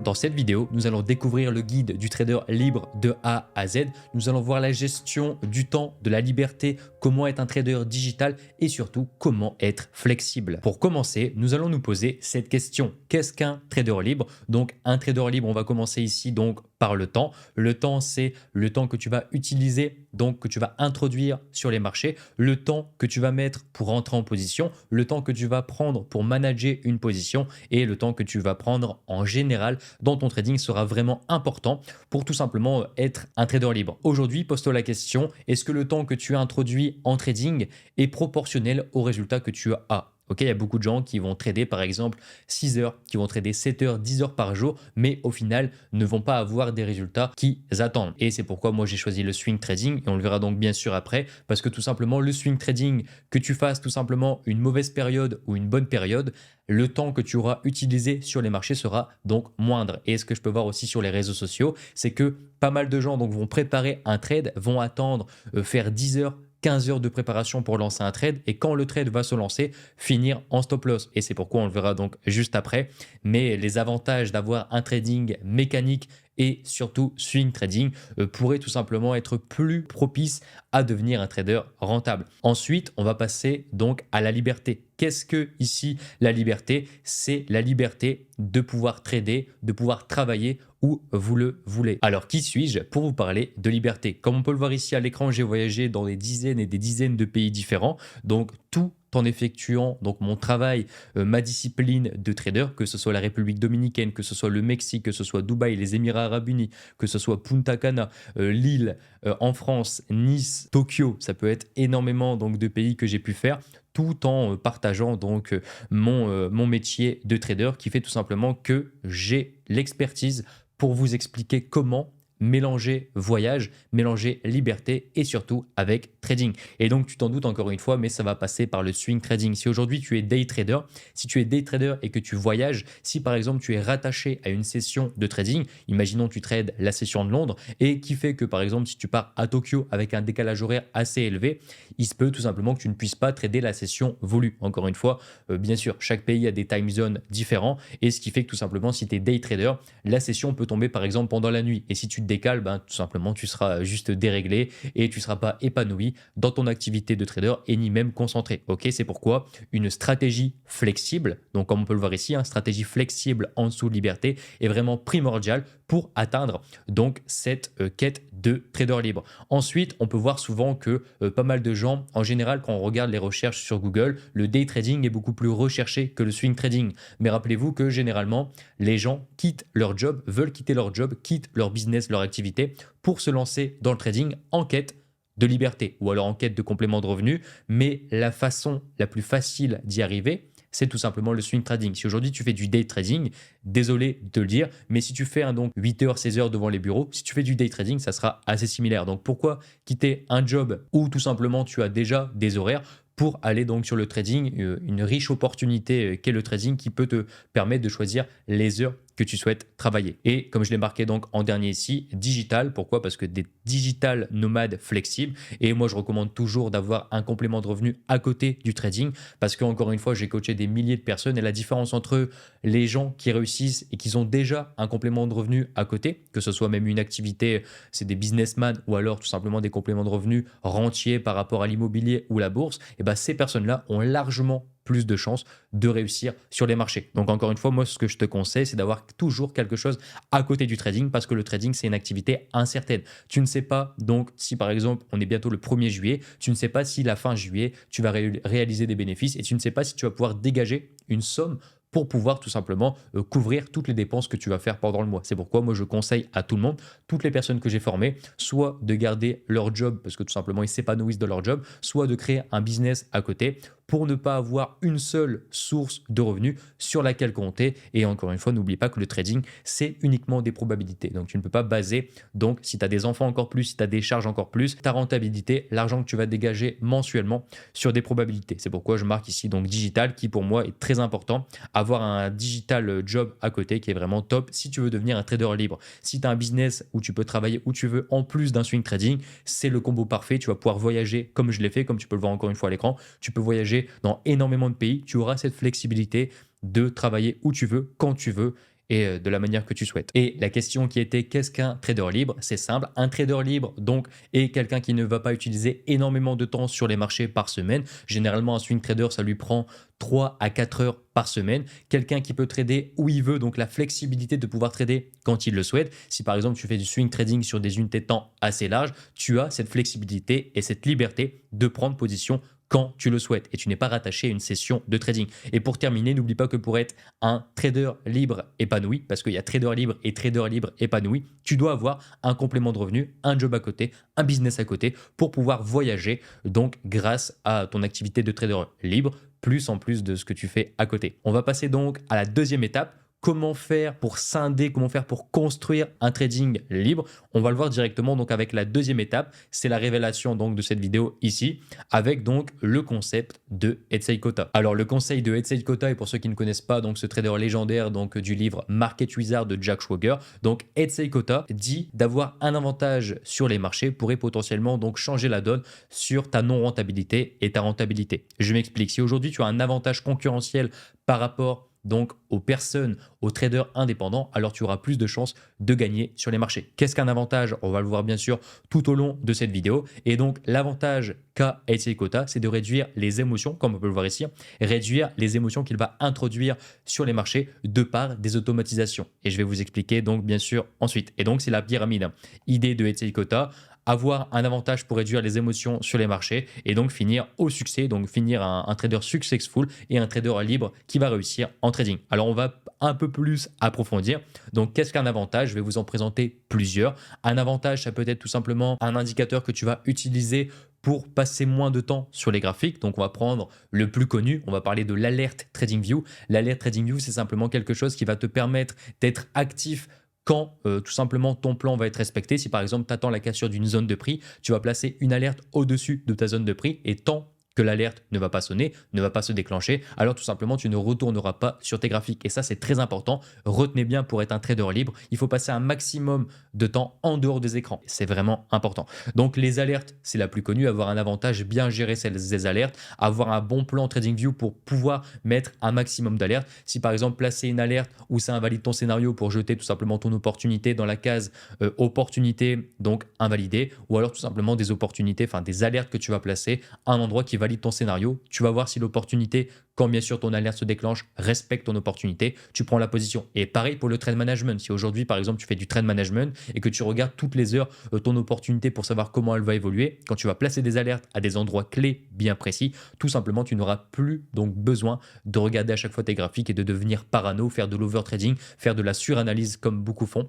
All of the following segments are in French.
Dans cette vidéo, nous allons découvrir le guide du trader libre de A à Z. Nous allons voir la gestion du temps, de la liberté, comment être un trader digital et surtout comment être flexible. Pour commencer, nous allons nous poser cette question. Qu'est-ce qu'un trader libre? Donc un trader libre, on va commencer ici donc par le temps. Le temps, c'est le temps que tu vas utiliser, donc que tu vas introduire sur les marchés, le temps que tu vas mettre pour rentrer en position, le temps que tu vas prendre pour manager une position et le temps que tu vas prendre en général dans ton trading sera vraiment important pour tout simplement être un trader libre. Aujourd'hui, pose-toi la question, est-ce que le temps que tu as introduit en trading est proportionnel au résultat que tu as? Ok, il y a beaucoup de gens qui vont trader par exemple 6 heures, qui vont trader 7 heures, 10 heures par jour, mais au final ne vont pas avoir des résultats qu'ils attendent. Et c'est pourquoi moi j'ai choisi le swing trading et on le verra donc bien sûr après parce que tout simplement le swing trading, que tu fasses tout simplement une mauvaise période ou une bonne période, le temps que tu auras utilisé sur les marchés sera donc moindre. Et ce que je peux voir aussi sur les réseaux sociaux, c'est que pas mal de gens donc vont préparer un trade, vont attendre faire 10 heures 15 heures de préparation pour lancer un trade et quand le trade va se lancer, finir en stop loss. Et c'est pourquoi on le verra donc juste après. Mais les avantages d'avoir un trading mécanique et surtout swing trading pourraient tout simplement être plus propices à devenir un trader rentable. Ensuite, on va passer donc à la liberté. Qu'est-ce que ici la liberté? C'est la liberté de pouvoir trader, de pouvoir travailler où vous le voulez. Alors, qui suis-je pour vous parler de liberté? Comme on peut le voir ici à l'écran, j'ai voyagé dans des dizaines et des dizaines de pays différents. Donc, tout en effectuant donc mon travail, ma discipline de trader, que ce soit la République dominicaine, que ce soit le Mexique, que ce soit Dubaï, les Émirats arabes unis, que ce soit Punta Cana, Lille en France, Nice, Tokyo, ça peut être énormément donc de pays que j'ai pu faire tout en partageant donc mon métier de trader qui fait tout simplement que j'ai l'expertise pour vous expliquer comment mélanger voyage, mélanger liberté et surtout avec trading. Et donc tu t'en doutes encore une fois, mais ça va passer par le swing trading. Si aujourd'hui tu es day trader, si tu es day trader et que tu voyages, si par exemple tu es rattaché à une session de trading, imaginons tu trades la session de Londres et qui fait que par exemple si tu pars à Tokyo avec un décalage horaire assez élevé, il se peut tout simplement que tu ne puisses pas trader la session voulue. Encore une fois, bien sûr, chaque pays a des time zones différents et ce qui fait que tout simplement si tu es day trader, la session peut tomber par exemple pendant la nuit et si tu décale, ben, tout simplement, tu seras juste déréglé et tu ne seras pas épanoui dans ton activité de trader et ni même concentré. Ok, c'est pourquoi une stratégie flexible, donc comme on peut le voir ici, une stratégie flexible en dessous de liberté est vraiment primordiale pour atteindre donc cette quête de trader libre. Ensuite, on peut voir souvent que pas mal de gens, en général, quand on regarde les recherches sur Google, le day trading est beaucoup plus recherché que le swing trading. Mais rappelez-vous que généralement, les gens quittent leur job, veulent quitter leur job, quittent leur business, leur activité pour se lancer dans le trading en quête de liberté ou alors en quête de complément de revenus. Mais la façon la plus facile d'y arriver, c'est tout simplement le swing trading. Si aujourd'hui tu fais du day trading, désolé de te le dire, mais si tu fais un donc 8 heures, 16 heures devant les bureaux, si tu fais du day trading, ça sera assez similaire. Donc pourquoi quitter un job où tout simplement tu as déjà des horaires pour aller donc sur le trading, une riche opportunité qu'est le trading qui peut te permettre de choisir les heures que tu souhaites travailler. Et comme je l'ai marqué donc en dernier ici, digital. Pourquoi? Parce que des digital nomades flexibles. Et moi, je recommande toujours d'avoir un complément de revenu à côté du trading parce qu'encore une fois, j'ai coaché des milliers de personnes et la différence entre les gens qui réussissent et qui ont déjà un complément de revenu à côté, que ce soit même une activité, c'est des businessmen ou alors tout simplement des compléments de revenus rentiers par rapport à l'immobilier ou la bourse, et ben ces personnes-là ont largement plus de chances de réussir sur les marchés. Donc encore une fois, moi, ce que je te conseille, c'est d'avoir toujours quelque chose à côté du trading parce que le trading, c'est une activité incertaine. Tu ne sais pas, donc, si par exemple, on est bientôt le 1er juillet, tu ne sais pas si la fin juillet, tu vas réaliser des bénéfices et tu ne sais pas si tu vas pouvoir dégager une somme pour pouvoir tout simplement couvrir toutes les dépenses que tu vas faire pendant le mois. C'est pourquoi moi je conseille à tout le monde, toutes les personnes que j'ai formées, soit de garder leur job parce que tout simplement ils s'épanouissent de leur job, soit de créer un business à côté pour ne pas avoir une seule source de revenus sur laquelle compter. Et encore une fois, n'oublie pas que le trading, c'est uniquement des probabilités. Donc, tu ne peux pas baser, donc si tu as des enfants encore plus, si tu as des charges encore plus, ta rentabilité, l'argent que tu vas dégager mensuellement sur des probabilités. C'est pourquoi je marque ici donc digital qui pour moi est très important. Avoir un digital job à côté qui est vraiment top si tu veux devenir un trader libre. Si tu as un business où tu peux travailler où tu veux en plus d'un swing trading, c'est le combo parfait. Tu vas pouvoir voyager comme je l'ai fait, comme tu peux le voir encore une fois à l'écran. Tu peux voyager dans énormément de pays, tu auras cette flexibilité de travailler où tu veux, quand tu veux et de la manière que tu souhaites. Et la question qui était qu'est-ce qu'un trader libre? C'est simple, un trader libre donc est quelqu'un qui ne va pas utiliser énormément de temps sur les marchés par semaine. Généralement un swing trader ça lui prend 3 à 4 heures par semaine. Quelqu'un qui peut trader où il veut, donc la flexibilité de pouvoir trader quand il le souhaite. Si par exemple tu fais du swing trading sur des unités de temps assez larges, tu as cette flexibilité et cette liberté de prendre position quand tu le souhaites et tu n'es pas rattaché à une session de trading. Et pour terminer, n'oublie pas que pour être un trader libre épanoui, parce qu'il y a trader libre et trader libre épanoui, tu dois avoir un complément de revenu, un job à côté, un business à côté pour pouvoir voyager donc grâce à ton activité de trader libre, plus en plus de ce que tu fais à côté. On va passer donc à la deuxième étape. Comment faire pour scinder, comment faire pour construire un trading libre? On va le voir directement donc avec la deuxième étape, c'est la révélation donc de cette vidéo ici, avec donc le concept de Etsy Kota. Alors le conseil de Etsy Kota, et pour ceux qui ne connaissent pas donc ce trader légendaire donc du livre Market Wizard de Jack Schwager, donc Etsy Kota dit d'avoir un avantage sur les marchés pourrait potentiellement donc changer la donne sur ta non rentabilité et ta rentabilité. Je m'explique. Si aujourd'hui tu as un avantage concurrentiel par rapport donc aux personnes, aux traders indépendants, alors tu auras plus de chances de gagner sur les marchés. Qu'est-ce qu'un avantage? On va le voir bien sûr tout au long de cette vidéo. Et donc l'avantage qu'a Etsy Kota, c'est de réduire les émotions, comme on peut le voir ici, réduire les émotions qu'il va introduire sur les marchés de par des automatisations. Et je vais vous expliquer donc bien sûr ensuite. Et donc c'est la pyramide. Idée de Etsy Kota, avoir un avantage pour réduire les émotions sur les marchés et donc finir au succès, donc finir un trader successful et un trader libre qui va réussir en trading. Alors on va un peu plus approfondir. Donc qu'est-ce qu'un avantage? Je vais vous en présenter plusieurs. Un avantage, ça peut être tout simplement un indicateur que tu vas utiliser pour passer moins de temps sur les graphiques. Donc on va prendre le plus connu, on va parler de l'alerte TradingView. L'alerte TradingView, c'est simplement quelque chose qui va te permettre d'être actif quand tout simplement ton plan va être respecté. Si par exemple tu attends la cassure d'une zone de prix, tu vas placer une alerte au-dessus de ta zone de prix et tant que l'alerte ne va pas sonner, ne va pas se déclencher, alors tout simplement tu ne retourneras pas sur tes graphiques. Et ça c'est très important. Retenez bien, pour être un trader libre, il faut passer un maximum de temps en dehors des écrans. C'est vraiment important. Donc les alertes, c'est la plus connue, avoir un avantage, bien gérer ces alertes, avoir un bon plan TradingView pour pouvoir mettre un maximum d'alertes. Si par exemple placer une alerte où ça invalide ton scénario pour jeter tout simplement ton opportunité dans la case opportunité, donc invalidée, ou alors tout simplement des opportunités, enfin des alertes que tu vas placer à un endroit qui valide ton scénario, tu vas voir si l'opportunité, quand bien sûr ton alerte se déclenche, respecte ton opportunité, tu prends la position. Et pareil pour le trade management. Si aujourd'hui, par exemple, tu fais du trade management et que tu regardes toutes les heures ton opportunité pour savoir comment elle va évoluer, quand tu vas placer des alertes à des endroits clés bien précis, tout simplement, tu n'auras plus donc besoin de regarder à chaque fois tes graphiques et de devenir parano, faire de l'overtrading, faire de la suranalyse comme beaucoup font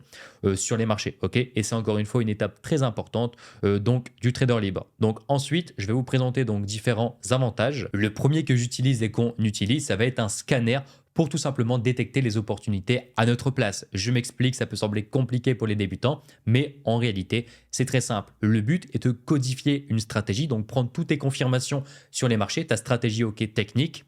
sur les marchés. Ok, et c'est encore une fois une étape très importante donc du trader libre. Donc ensuite, je vais vous présenter donc différents avantages. Le premier que j'utilise et qu'on utilise, ça va être un scanner pour tout simplement détecter les opportunités à notre place. Je m'explique, ça peut sembler compliqué pour les débutants, mais en réalité, c'est très simple. Le but est de codifier une stratégie, donc prendre toutes tes confirmations sur les marchés, ta stratégie OK technique,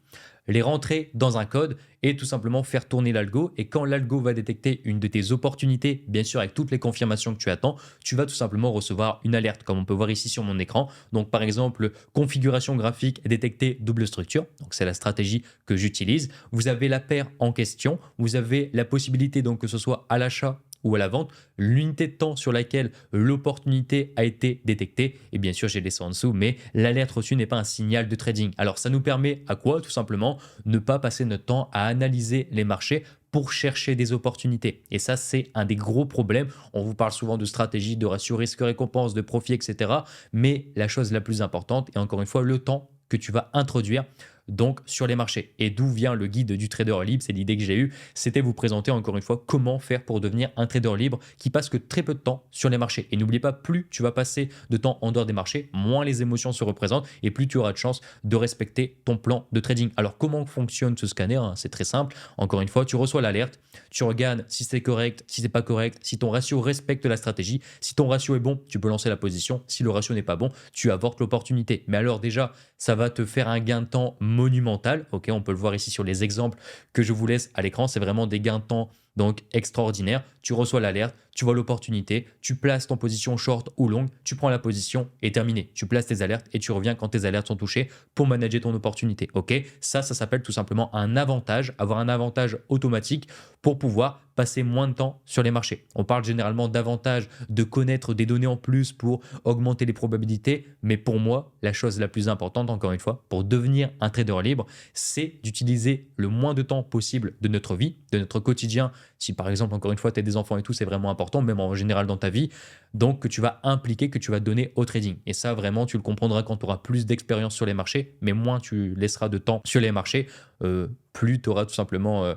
les rentrer dans un code et tout simplement faire tourner l'algo. Et quand l'algo va détecter une de tes opportunités, bien sûr avec toutes les confirmations que tu attends, tu vas tout simplement recevoir une alerte, comme on peut voir ici sur mon écran. Donc par exemple, configuration graphique détecter double structure. Donc c'est la stratégie que j'utilise. Vous avez la paire en question. Vous avez la possibilité donc que ce soit à l'achat ou à la vente, l'unité de temps sur laquelle l'opportunité a été détectée, et bien sûr j'ai laissé en dessous, mais l'alerte reçue n'est pas un signal de trading. Alors ça nous permet à quoi? Tout simplement ne pas passer notre temps à analyser les marchés pour chercher des opportunités. Et ça, c'est un des gros problèmes. On vous parle souvent de stratégie, de ratio risque-récompense, de profit, etc. Mais la chose la plus importante, et encore une fois, le temps que tu vas introduire donc sur les marchés. Et d'où vient le guide du trader libre? C'est l'idée que j'ai eue, c'était vous présenter encore une fois comment faire pour devenir un trader libre qui passe que très peu de temps sur les marchés. Et n'oubliez pas, plus tu vas passer de temps en dehors des marchés, moins les émotions se représentent et plus tu auras de chances de respecter ton plan de trading. Alors comment fonctionne ce scanner? C'est très simple. Encore une fois, tu reçois l'alerte, tu regardes si c'est correct, si c'est pas correct, si ton ratio respecte la stratégie. Si ton ratio est bon, tu peux lancer la position. Si le ratio n'est pas bon, tu avortes l'opportunité. Mais alors déjà, ça va te faire un gain de temps monumental. Ok, on peut le voir ici sur les exemples que je vous laisse à l'écran. C'est vraiment des gains de temps Donc extraordinaire, tu reçois l'alerte, tu vois l'opportunité, tu places ton position short ou longue, tu prends la position et terminé. Tu places tes alertes et tu reviens quand tes alertes sont touchées pour manager ton opportunité. Ok, ça s'appelle tout simplement un avantage, avoir un avantage automatique pour pouvoir passer moins de temps sur les marchés. On parle généralement d'avantage de connaître des données en plus pour augmenter les probabilités, mais pour moi, la chose la plus importante, encore une fois, pour devenir un trader libre, c'est d'utiliser le moins de temps possible de notre vie, de notre quotidien. Si par exemple, encore une fois, tu as des enfants et tout, c'est vraiment important, même en général dans ta vie, donc que tu vas impliquer, que tu vas donner au trading. Et ça, vraiment, tu le comprendras quand tu auras plus d'expérience sur les marchés, mais moins tu laisseras de temps sur les marchés, plus tu auras tout simplement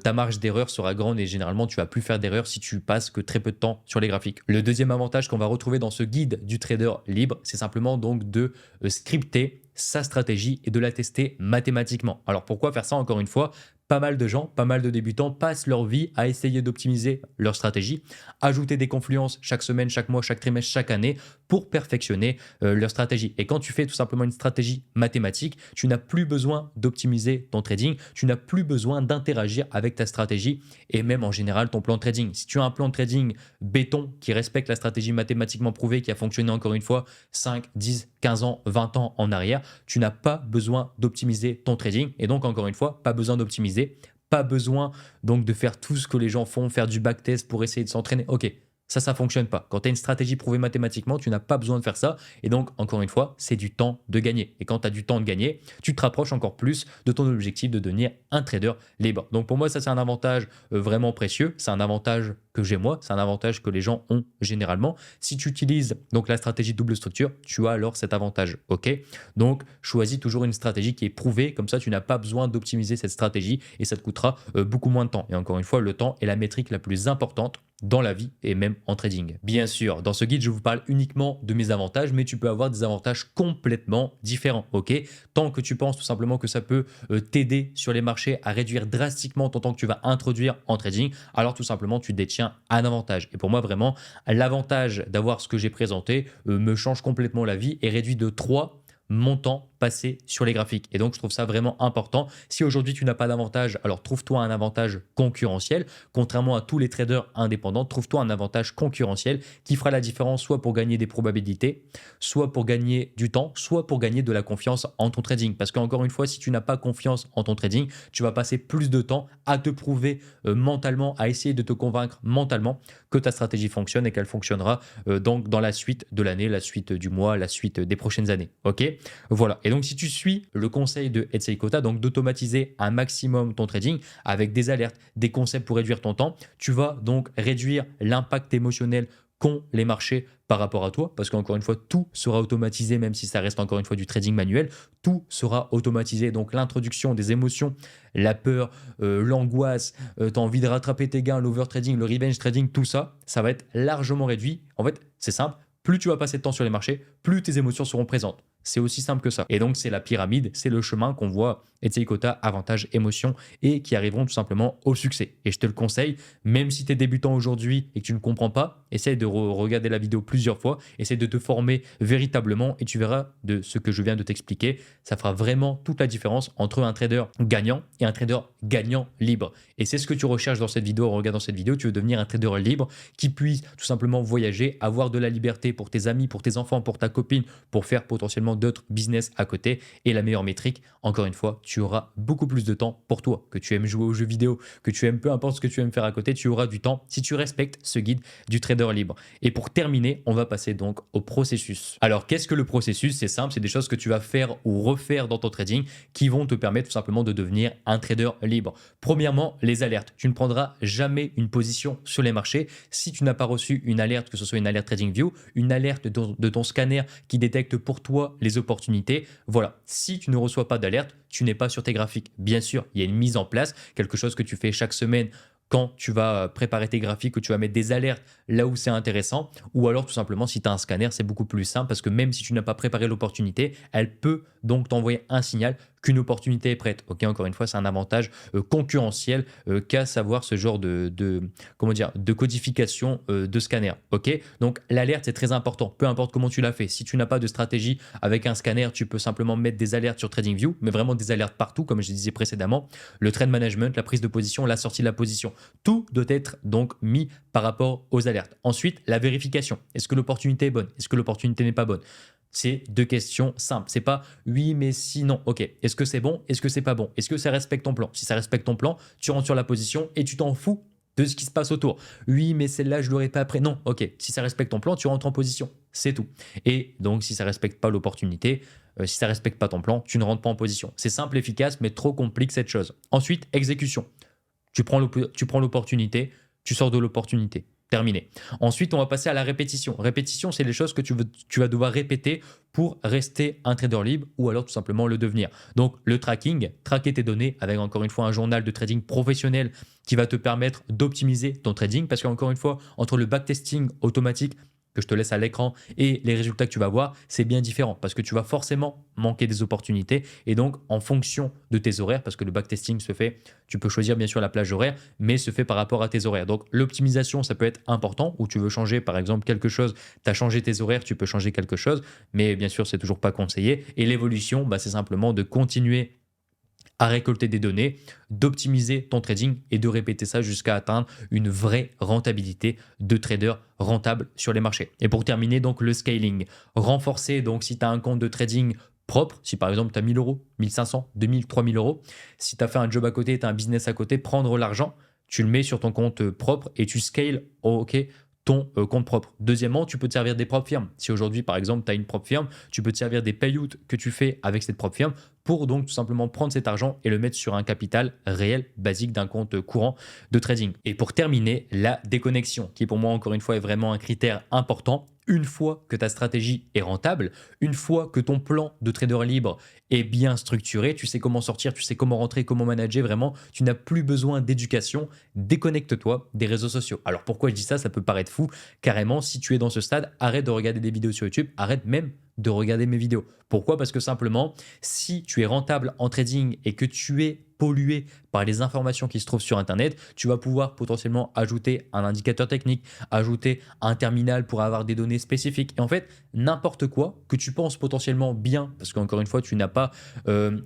ta marge d'erreur sera grande et généralement tu vas plus faire d'erreur si tu passes que très peu de temps sur les graphiques. Le deuxième avantage qu'on va retrouver dans ce guide du trader libre, c'est simplement donc de scripter sa stratégie et de la tester mathématiquement. Alors pourquoi faire ça encore une fois? Pas mal de gens, pas mal de débutants passent leur vie à essayer d'optimiser leur stratégie, ajouter des confluences chaque semaine, chaque mois, chaque trimestre, chaque année pour perfectionner leur stratégie. Et quand tu fais tout simplement une stratégie mathématique, tu n'as plus besoin d'optimiser ton trading, tu n'as plus besoin d'interagir avec ta stratégie et même en général ton plan de trading. Si tu as un plan de trading béton qui respecte la stratégie mathématiquement prouvée, qui a fonctionné encore une fois 5, 10, 15 ans, 20 ans en arrière, tu n'as pas besoin d'optimiser ton trading et donc encore une fois, pas besoin d'optimiser. Pas besoin donc de faire tout ce que les gens font, faire du backtest pour essayer de s'entraîner. Ok, ça fonctionne pas. Quand tu as une stratégie prouvée mathématiquement, tu n'as pas besoin de faire ça. Et donc, encore une fois, c'est du temps de gagner. Et quand tu as du temps de gagner, tu te rapproches encore plus de ton objectif de devenir un trader libre. Donc, pour moi, ça, c'est un avantage vraiment précieux. C'est un avantage que j'ai moi. C'est un avantage que les gens ont généralement. Si tu utilises donc la stratégie double structure, tu as alors cet avantage. Ok, donc, choisis toujours une stratégie qui est prouvée. Comme ça, tu n'as pas besoin d'optimiser cette stratégie et ça te coûtera beaucoup moins de temps. Et encore une fois, le temps est la métrique la plus importante dans la vie et même en trading. Bien sûr, dans ce guide, je vous parle uniquement de mes avantages, mais tu peux avoir des avantages complètement différents, ok? Tant que tu penses tout simplement que ça peut t'aider sur les marchés à réduire drastiquement ton temps que tu vas introduire en trading, alors tout simplement, tu détiens un avantage. Et pour moi, vraiment, l'avantage d'avoir ce que j'ai présenté me change complètement la vie et réduit de 3 mon temps passé sur les graphiques. Et donc, je trouve ça vraiment important. Si aujourd'hui, tu n'as pas d'avantage, alors trouve-toi un avantage concurrentiel. Contrairement à tous les traders indépendants, trouve-toi un avantage concurrentiel qui fera la différence soit pour gagner des probabilités, soit pour gagner du temps, soit pour gagner de la confiance en ton trading. Parce qu'encore une fois, si tu n'as pas confiance en ton trading, tu vas passer plus de temps à te prouver mentalement, à essayer de te convaincre mentalement que ta stratégie fonctionne et qu'elle fonctionnera donc dans la suite de l'année, la suite du mois, la suite des prochaines années. Ok? Voilà. Et donc, si tu suis le conseil de Etsy Kota, donc d'automatiser un maximum ton trading avec des alertes, des concepts pour réduire ton temps, tu vas donc réduire l'impact émotionnel qu'ont les marchés par rapport à toi, parce qu'encore une fois, tout sera automatisé, même si ça reste encore une fois du trading manuel, tout sera automatisé. Donc l'introduction des émotions, la peur, l'angoisse, tu as envie de rattraper tes gains, l'overtrading, le revenge trading, tout ça, ça va être largement réduit. En fait, c'est simple, plus tu vas passer de temps sur les marchés, plus tes émotions seront présentes. C'est aussi simple que ça. Et donc, c'est la pyramide, c'est le chemin qu'on voit, Etsy Kota, avantage, émotion, et qui arriveront tout simplement au succès. Et je te le conseille, même si tu es débutant aujourd'hui et que tu ne comprends pas, essaye de regarder la vidéo plusieurs fois, essaye de te former véritablement et tu verras de ce que je viens de t'expliquer, ça fera vraiment toute la différence entre un trader gagnant et un trader gagnant libre. Et c'est ce que tu recherches dans cette vidéo, en regardant cette vidéo, tu veux devenir un trader libre qui puisse tout simplement voyager, avoir de la liberté pour tes amis, pour tes enfants, pour ta copine, pour faire potentiellement d'autres business à côté. Et la meilleure métrique, encore une fois, tu auras beaucoup plus de temps pour toi. Que tu aimes jouer aux jeux vidéo, que tu aimes peu importe ce que tu aimes faire à côté, tu auras du temps si tu respectes ce guide du trader libre. Et pour terminer, on va passer donc au processus. Alors, qu'est-ce que le processus? C'est simple, c'est des choses que tu vas faire ou refaire dans ton trading qui vont te permettre tout simplement de devenir un trader libre. Premièrement, les alertes. Tu ne prendras jamais une position sur les marchés si tu n'as pas reçu une alerte, que ce soit une alerte TradingView, une alerte de ton scanner qui détecte pour toi les opportunités. Voilà, si tu ne reçois pas d'alerte, tu n'es pas sur tes graphiques. Bien sûr, il y a une mise en place, quelque chose que tu fais chaque semaine quand tu vas préparer tes graphiques, où tu vas mettre des alertes là où c'est intéressant, ou alors tout simplement si tu as un scanner, c'est beaucoup plus simple parce que même si tu n'as pas préparé l'opportunité, elle peut donc t'envoyer un signal qu'une opportunité est prête. Ok, encore une fois, c'est un avantage concurrentiel qu'à savoir ce genre comment dire, de codification de scanner. Ok, donc l'alerte c'est très important, peu importe comment tu l'as fait. Si tu n'as pas de stratégie avec un scanner, tu peux simplement mettre des alertes sur TradingView, mais vraiment des alertes partout, comme je disais précédemment. Le trade management, la prise de position, la sortie de la position, tout doit être donc mis par rapport aux alertes. Ensuite, la vérification. Est-ce que l'opportunité est bonne? Est-ce que l'opportunité n'est pas bonne? C'est deux questions simples. C'est pas oui, mais si, non. Ok. Est-ce que c'est bon? Est-ce que c'est pas bon? Est-ce que ça respecte ton plan? Si ça respecte ton plan, tu rentres sur la position et tu t'en fous de ce qui se passe autour. Oui, mais celle-là, je l'aurais pas après. Non. Ok. Si ça respecte ton plan, tu rentres en position. C'est tout. Et donc, si ça respecte pas l'opportunité, si ça respecte pas ton plan, tu ne rentres pas en position. C'est simple, efficace, mais trop complique cette chose. Ensuite, exécution. Tu prends l'opportunité, tu sors de l'opportunité. Terminé. Ensuite, on va passer à la répétition. Répétition, c'est les choses que tu vas devoir répéter pour rester un trader libre ou alors tout simplement le devenir. Donc, le tracking, traquer tes données avec encore une fois un journal de trading professionnel qui va te permettre d'optimiser ton trading parce qu'encore une fois, entre le backtesting automatique que je te laisse à l'écran et les résultats que tu vas voir, c'est bien différent parce que tu vas forcément manquer des opportunités et donc en fonction de tes horaires, parce que le backtesting se fait, tu peux choisir bien sûr la plage horaire, mais se fait par rapport à tes horaires. Donc l'optimisation, ça peut être important ou tu veux changer par exemple quelque chose, tu as changé tes horaires, tu peux changer quelque chose, mais bien sûr, c'est toujours pas conseillé. Et l'évolution, bah, c'est simplement de continuer à récolter des données, d'optimiser ton trading et de répéter ça jusqu'à atteindre une vraie rentabilité de trader rentable sur les marchés. Et pour terminer, donc le scaling. Renforcer, donc si tu as un compte de trading propre, si par exemple tu as 1000 euros, 1500, 2000, 3000 euros, si tu as fait un job à côté, tu as un business à côté, prendre l'argent, tu le mets sur ton compte propre et tu scales, ok, ton compte propre. Deuxièmement, tu peux te servir des propres firmes. Si aujourd'hui, par exemple, tu as une propre firme, tu peux te servir des payouts que tu fais avec cette propre firme pour donc tout simplement prendre cet argent et le mettre sur un capital réel, basique d'un compte courant de trading. Et pour terminer, la déconnexion, qui pour moi, encore une fois, est vraiment un critère important. Une fois que ta stratégie est rentable, une fois que ton plan de trader libre est bien structuré, tu sais comment sortir, tu sais comment rentrer, comment manager, vraiment, tu n'as plus besoin d'éducation, déconnecte-toi des réseaux sociaux. Alors pourquoi je dis ça? Ça peut paraître fou. Carrément, si tu es dans ce stade, arrête de regarder des vidéos sur YouTube, arrête même de regarder mes vidéos. Pourquoi? Parce que simplement, si tu es rentable en trading et que tu es pollué par les informations qui se trouvent sur Internet, tu vas pouvoir potentiellement ajouter un indicateur technique, ajouter un terminal pour avoir des données spécifiques. Et en fait, n'importe quoi que tu penses potentiellement bien, parce qu'encore une fois, tu n'as pas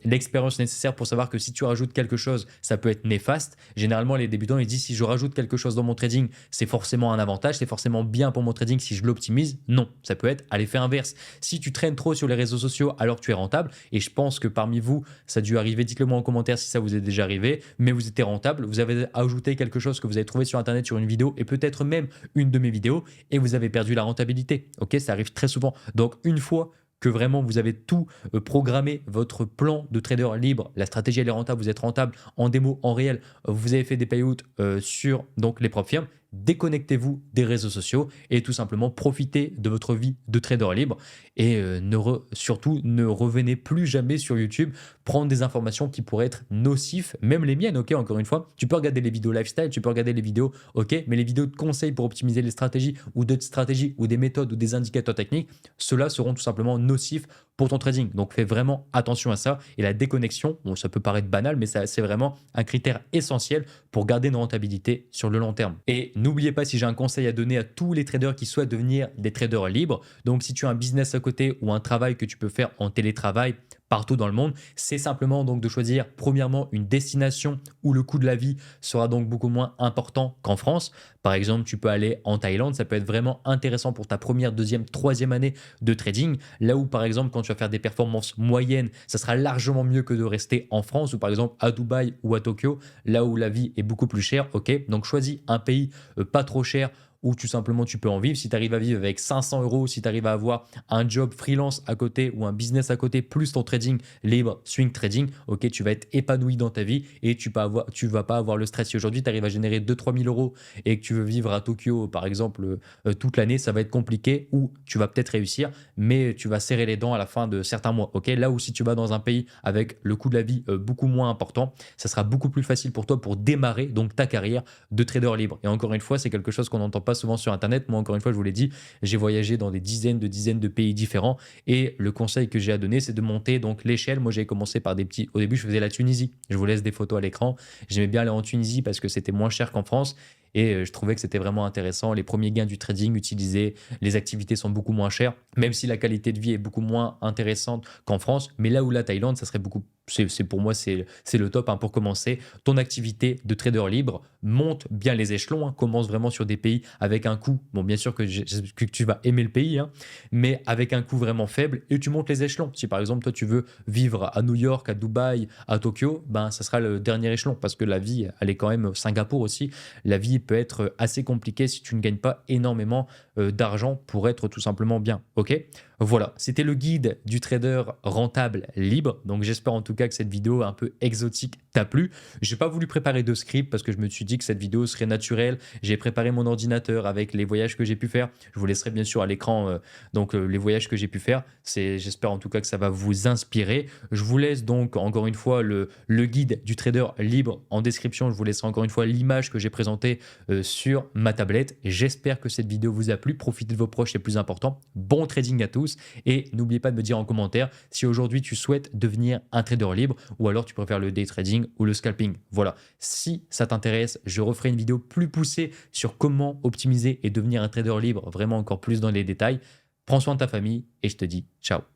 l'expérience nécessaire pour savoir que si tu rajoutes quelque chose, ça peut être néfaste. Généralement, les débutants, ils disent si je rajoute quelque chose dans mon trading, c'est forcément un avantage, c'est forcément bien pour mon trading si je l'optimise. Non, ça peut être à l'effet inverse. Si tu traînes trop sur les réseaux sociaux alors que tu es rentable, et je pense que parmi vous, ça a dû arriver, dites-le moi en commentaire si ça vous est déjà arrivé, mais vous étiez rentable, vous avez ajouté quelque chose que vous avez trouvé sur Internet, sur une vidéo, et peut-être même une de mes vidéos, et vous avez perdu la rentabilité. Ok, ça arrive très souvent. Donc une fois que vraiment vous avez tout programmé, votre plan de trader libre, la stratégie elle est rentable, vous êtes rentable en démo, en réel, vous avez fait des payouts sur donc les propres firmes, déconnectez-vous des réseaux sociaux et tout simplement profitez de votre vie de trader libre et surtout ne revenez plus jamais sur YouTube prendre des informations qui pourraient être nocives, même les miennes, ok, encore une fois, tu peux regarder les vidéos lifestyle, tu peux regarder les vidéos, ok, mais les vidéos de conseils pour optimiser les stratégies ou d'autres stratégies ou des méthodes ou des indicateurs techniques, ceux-là seront tout simplement nocifs pour ton trading. Donc fais vraiment attention à ça et la déconnexion, bon, ça peut paraître banal, mais c'est vraiment un critère essentiel pour garder une rentabilité sur le long terme. Et n'oubliez pas, si j'ai un conseil à donner à tous les traders qui souhaitent devenir des traders libres, donc si tu as un business à côté ou un travail que tu peux faire en télétravail partout dans le monde, c'est simplement donc de choisir premièrement une destination où le coût de la vie sera donc beaucoup moins important qu'en France. Par exemple, tu peux aller en Thaïlande, ça peut être vraiment intéressant pour ta première, deuxième, troisième année de trading. Là où par exemple, quand tu vas faire des performances moyennes, ça sera largement mieux que de rester en France ou par exemple à Dubaï ou à Tokyo, là où la vie est beaucoup plus chère. Ok, donc choisis un pays pas trop cher où tout simplement tu peux en vivre. Si tu arrives à vivre avec 500 euros, si tu arrives à avoir un job freelance à côté ou un business à côté, plus ton trading libre, swing trading, ok, tu vas être épanoui dans ta vie et tu vas pas avoir le stress. Si aujourd'hui tu arrives à générer 2-3 000 euros et que tu veux vivre à Tokyo, par exemple, toute l'année, ça va être compliqué ou tu vas peut-être réussir, mais tu vas serrer les dents à la fin de certains mois. Ok, là où si tu vas dans un pays avec le coût de la vie beaucoup moins important, ça sera beaucoup plus facile pour toi pour démarrer donc ta carrière de trader libre. Et encore une fois, c'est quelque chose qu'on n'entend pas pas souvent sur Internet. Moi, encore une fois, je vous l'ai dit, j'ai voyagé dans des dizaines de pays différents et le conseil que j'ai à donner, c'est de monter donc l'échelle. Moi, j'ai commencé par des petits. Au début, je faisais la Tunisie. Je vous laisse des photos à l'écran. J'aimais bien aller en Tunisie parce que c'était moins cher qu'en France et je trouvais que c'était vraiment intéressant. Les premiers gains du trading utilisés, les activités sont beaucoup moins chères, même si la qualité de vie est beaucoup moins intéressante qu'en France. Mais là où la Thaïlande, ça serait beaucoup. Pour moi, c'est le top hein, pour commencer. Ton activité de trader libre monte bien les échelons. Hein, commence vraiment sur des pays avec un coût. Bon, bien sûr que tu vas aimer le pays, hein, mais avec un coût vraiment faible et tu montes les échelons. Si par exemple, toi, tu veux vivre à New York, à Dubaï, à Tokyo, ben, ça sera le dernier échelon parce que la vie, elle est quand même Singapour aussi. La vie peut être assez compliquée si tu ne gagnes pas énormément d'argent pour être tout simplement bien. Ok? Voilà, c'était le guide du trader rentable libre. Donc j'espère en tout cas que cette vidéo un peu exotique t'a plu. J'ai pas voulu préparer de script parce que je me suis dit que cette vidéo serait naturelle. J'ai préparé mon ordinateur avec les voyages que j'ai pu faire. Je vous laisserai bien sûr à l'écran les voyages que j'ai pu faire. J'espère en tout cas que ça va vous inspirer. Je vous laisse donc encore une fois le guide du trader libre en description. Je vous laisserai encore une fois l'image que j'ai présentée sur ma tablette. J'espère que cette vidéo vous a plu. Profitez de vos proches, c'est le plus important. Bon trading à tous. Et n'oubliez pas de me dire en commentaire si aujourd'hui tu souhaites devenir un trader libre ou alors tu préfères le day trading ou le scalping. Voilà, si ça t'intéresse, je referai une vidéo plus poussée sur comment optimiser et devenir un trader libre, vraiment encore plus dans les détails. Prends soin de ta famille et je te dis ciao.